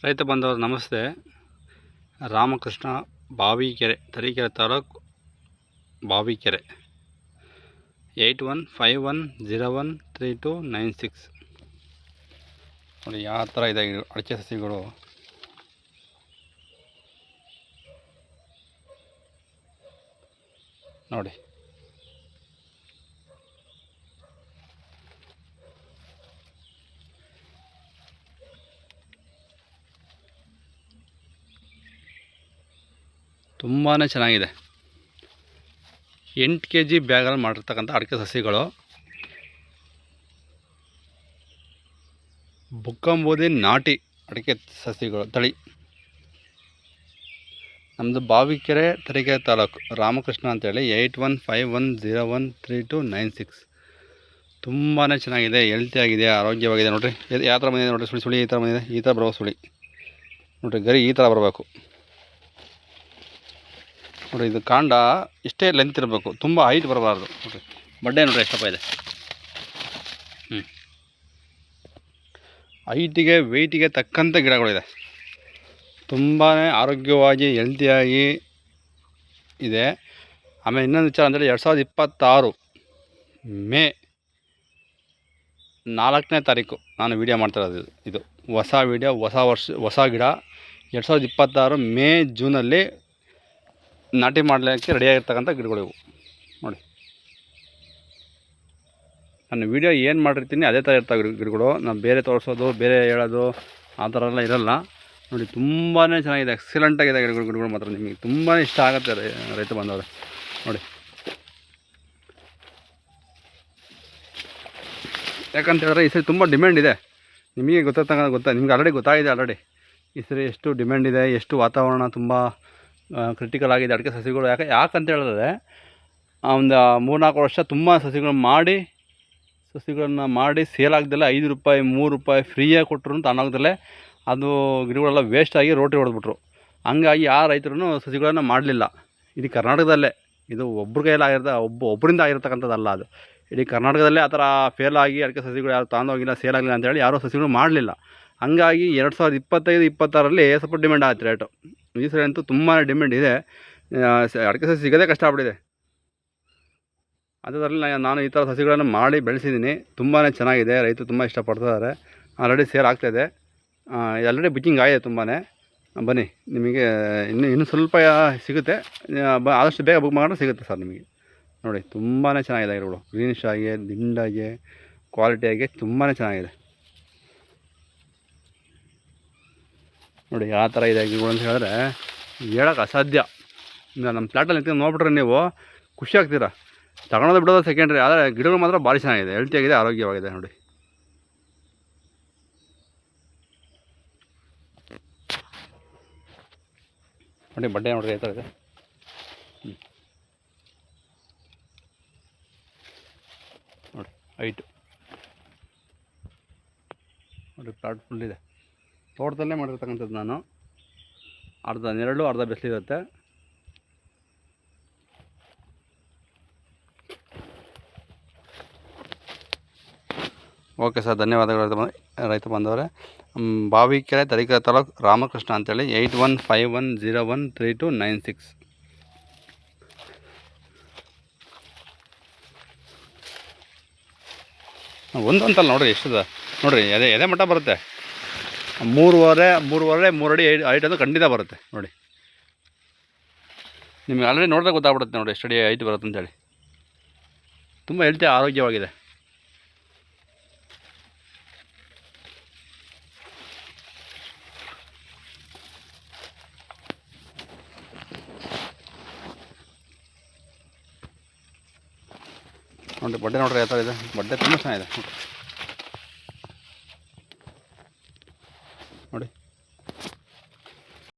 ರೈತ ಬಂದವರು ನಮಸ್ತೆ. ರಾಮಕೃಷ್ಣ ಬಾವಿಕೆರೆ, ತರೀಕೆರೆ ತಾಲೂಕು, ಬಾವಿಕೆರೆ. 8151013296. ನೋಡಿ ಯಾವ ಥರ ಇದೆ ಅಡಿಕೆ ಸಸಿಗಳು. ನೋಡಿ ತುಂಬಾ ಚೆನ್ನಾಗಿದೆ. 8 kg ಬ್ಯಾಗಲ್ಲಿ ಮಾಡಿರ್ತಕ್ಕಂಥ ಅಡಿಕೆ ಸಸಿಗಳು. ಬುಕ್ಕಂಬೂದಿ ನಾಟಿ ಅಡಿಕೆ ಸಸಿಗಳು ತಳಿ. ನಮ್ಮದು ಬಾವಿಕೆರೆ, ತರೀಕೆರೆ ತಾಲೂಕು, ರಾಮಕೃಷ್ಣ ಅಂತೇಳಿ. 8151013296. ತುಂಬಾ ಚೆನ್ನಾಗಿದೆ, ಹೆಲ್ತಿಯಾಗಿದೆ, ಆರೋಗ್ಯವಾಗಿದೆ. ನೋಡಿರಿ ಯಾವ ಥರ ಬಂದಿದೆ ನೋಡಿರಿ. ಸುಳಿ ಈ ಥರ ಬಂದಿದೆ. ಈ ಥರ ಬರೋ ಸುಳಿ ನೋಡಿರಿ, ಗರಿ ಈ ಥರ ಬರಬೇಕು ನೋಡಿ. ಇದು ಕಾಂಡ ಇಷ್ಟೇ ಲೆಂತ್ ಇರಬೇಕು, ತುಂಬ ಹೈಟ್ ಬರಬಾರ್ದು. ನೋಡಿರಿ ಬಡ್ಡೆ ನೋಡಿರಿ ಎಷ್ಟಪ್ಪ ಇದೆ. ಹೈಟಿಗೆ ವೆಯ್ಟಿಗೆ ತಕ್ಕಂಥ ಗಿಡಗಳಿದೆ. ತುಂಬಾ ಆರೋಗ್ಯವಾಗಿ ಹೆಲ್ತಿಯಾಗಿ ಇದೆ. ಆಮೇಲೆ ಇನ್ನೊಂದು ವಿಚಾರ ಅಂದರೆ 2026 ಮೇ 4ನೇ ತಾರೀಕು ನಾನು ವೀಡಿಯೋ ಮಾಡ್ತಾಯಿರೋದು. ಇದು ಹೊಸ ವೀಡಿಯೋ, ಹೊಸ ಗಿಡ. 2026 ಮೇ ಜೂನಲ್ಲಿ ನಾಟಿ ಮಾಡಲಿಕ್ಕೆ ರೆಡಿಯಾಗಿರ್ತಕ್ಕಂಥ ಗಿಡಗಳು ಇವು. ನೋಡಿ ನಾನು ವೀಡಿಯೋ ಏನು ಮಾಡಿರ್ತೀನಿ ಅದೇ ಥರ ಇರ್ತಾವೆ ಗಿಡಗಳು. ನಾನು ಬೇರೆ ತೋರಿಸೋದು, ಬೇರೆ ಹೇಳೋದು ಆ ಥರ ಎಲ್ಲ ಇರೋಲ್ಲ. ನೋಡಿ ತುಂಬಾ ಚೆನ್ನಾಗಿದೆ, ಎಕ್ಸಲೆಂಟಾಗಿದೆ ಗಿಡಗಳು ಮಾತ್ರ. ನಿಮಗೆ ತುಂಬಾ ಇಷ್ಟ ಆಗುತ್ತೆ ರೈತ ಬಂದವರು. ನೋಡಿ ಯಾಕಂತ ಹೇಳಿದ್ರೆ ಈ ಸರಿ ತುಂಬ ಡಿಮ್ಯಾಂಡ್ ಇದೆ. ನಿಮಗೆ ಗೊತ್ತಾ, ನಿಮ್ಗೆ ಆಲ್ರೆಡಿ ಗೊತ್ತಾಗಿದೆ. ಆಲ್ರೆಡಿ ಈ ಸರಿ ಎಷ್ಟು ಡಿಮ್ಯಾಂಡ್ ಇದೆ, ಎಷ್ಟು ವಾತಾವರಣ ತುಂಬ ಕ್ರಿಟಿಕಲ್ ಆಗಿದೆ ಅಡಿಕೆ ಸಸಿಗಳು. ಯಾಕಂತ ಹೇಳಿದ್ರೆ ಒಂದು 3-4 ವರ್ಷ ತುಂಬ ಸಸಿಗಳನ್ನ ಮಾಡಿ ಸೇಲ್ ಆಗದಲ್ಲೇ ₹5 ₹3 ಫ್ರೀಯಾಗಿ ಕೊಟ್ಟರು ಅಂತ ಅನ್ನೋದಲ್ಲೇ ಅದು ಗಿಡಗಳೆಲ್ಲ ವೇಸ್ಟಾಗಿ ರೋಟಿ ಹೊಡೆದ್ಬಿಟ್ರು. ಹಂಗಾಗಿ ಆ ರೈತರು ಸಸಿಗಳನ್ನು ಮಾಡಲಿಲ್ಲ. ಇಡೀ ಕರ್ನಾಟಕದಲ್ಲೇ ಇದು ಒಬ್ಬರ ಕೈಯಲ್ಲಿ ಒಬ್ಬರಿಂದ ಆಗಿರ್ತಕ್ಕಂಥದ್ದಲ್ಲ. ಅದು ಇಡೀ ಕರ್ನಾಟಕದಲ್ಲೇ ಆ ಥರ ಫೇಲ್ ಆಗಿ ಅಡಿಕೆ ಸಸಿಗಳು ಯಾರು ತಗೊಂಡೋಗಿಲ್ಲ, ಸೇಲ್ ಆಗಲಿಲ್ಲ ಅಂತೇಳಿ ಯಾರೂ ಸಸಿಗಳು ಮಾಡಲಿಲ್ಲ. ಹಂಗಾಗಿ 2025-26ರಲ್ಲಿ ಸ್ವಲ್ಪ ಡಿಮ್ಯಾಂಡ್ ಆಯ್ತು ರೇಟು. ಈ ಸರಿ ಅಂತೂ ತುಂಬಾ ಡಿಮ್ಯಾಂಡ್ ಇದೆ. ಅಡಿಕೆ ಸಸಿ ಸಿಗೋದೇ ಕಷ್ಟ ಆಗ್ಬಿಟ್ಟಿದೆ. ಅದರಲ್ಲಿ ನಾನು ಈ ಥರ ಸಸಿಗಳನ್ನು ಮಾಡಿ ಬೆಳೆಸಿದ್ದೀನಿ. ತುಂಬಾ ಚೆನ್ನಾಗಿದೆ, ರೈತರು ತುಂಬ ಇಷ್ಟಪಡ್ತಿದ್ದಾರೆ. ಆಲ್ರೆಡಿ ಸೇಲ್ ಆಗ್ತಾಯಿದೆ, ಆಲ್ರೆಡಿ ಬುಕ್ಕಿಂಗ್ ಆಗಿದೆ ತುಂಬಾ. ಬನ್ನಿ, ನಿಮಗೆ ಇನ್ನೂ ಸ್ವಲ್ಪ ಸಿಗುತ್ತೆ. ಆದಷ್ಟು ಬೇಗ ಬುಕ್ ಮಾಡಿದ್ರೆ ಸಿಗುತ್ತೆ ಸರ್ ನಿಮಗೆ. ನೋಡಿ ತುಂಬಾ ಚೆನ್ನಾಗಿದೆ ಗಿಡಗಳು, ಗ್ರೀನಿಶ್ ಆಗಿ, ದಿಂಡಾಗಿ, ಕ್ವಾಲಿಟಿಯಾಗಿ ತುಂಬಾ ಚೆನ್ನಾಗಿದೆ. ನೋಡಿ ಯಾವ ಥರ ಇದೆ ಗಿಡಗಳು ಅಂತ ಹೇಳಿದ್ರೆ ಹೇಳೋಕೆ ಅಸಾಧ್ಯ. ನಮ್ಮ ಪ್ಲಾಟಲ್ಲಿ ನಿಂತು ನೋಡ್ಬಿಟ್ರೆ ನೀವು ಖುಷಿ ಆಗ್ತೀರಾ. ತಗೊಳೋದು ಬಿಡೋದು ಸೆಕೆಂಡ್ರಿ, ಆದರೆ ಗಿಡಗಳು ಮಾತ್ರ ಭಾರಿ ಚೆನ್ನಾಗಿದೆ, ಹೆಲ್ತಿಯಾಗಿದೆ, ಆರೋಗ್ಯವಾಗಿದೆ. ನೋಡಿ ನೋಡಿ ಬಡ್ಡೆ ನೋಡ್ರಿ ಯಾವ ಥರ ಇದೆ. ನೋಡಿ ಹೈಟು ನೋಡಿ, ಪ್ಲಾಟ್ ಫುಲ್ ಇದೆ. ತೋಟದಲ್ಲೇ ಮಾಡಿರ್ತಕ್ಕಂಥದ್ದು ನಾನು. ಅರ್ಧ ನೆರಳು, ಅರ್ಧ ಬಿಸಿಲಿರುತ್ತೆ. ಓಕೆ ಸರ್, ಧನ್ಯವಾದಗಳು ರೈತ ಬಂದವರೇ. ಬಾವಿಕೆರೆ, ತರೀಕೆರೆ ತಾಲೂಕು, ರಾಮಕೃಷ್ಣ ಅಂತೇಳಿ. 8151013296. ಒಂದು ಅಂತಲ್ಲ ನೋಡಿರಿ ಎಷ್ಟಿದೆ ನೋಡಿರಿ. ಎದೆ ಮಟ್ಟ ಬರುತ್ತೆ. 3 ಅಡಿ ಹೈಟ್ ಅದು ಖಂಡಿತ ಬರುತ್ತೆ. ನೋಡಿ ನಿಮಗೆ ಆಲ್ರೆಡಿ ನೋಡಿದ್ರೆ ಗೊತ್ತಾಗ್ಬಿಡುತ್ತೆ ನೋಡಿ ಎಷ್ಟು ಅಡಿ ಹೈಟ್ ಬರುತ್ತೆ ಅಂತೇಳಿ. ತುಂಬ ಹೆಲ್ತಿ, ಆರೋಗ್ಯವಾಗಿದೆ. ನೋಡಿ ಬಡ್ಡೆ ನೋಡ್ರಿ ಯಾವ ಥರ ಇದೆ. ಬಡ್ಡೆ ತುಂಬ ಚೆನ್ನಾಗಿದೆ.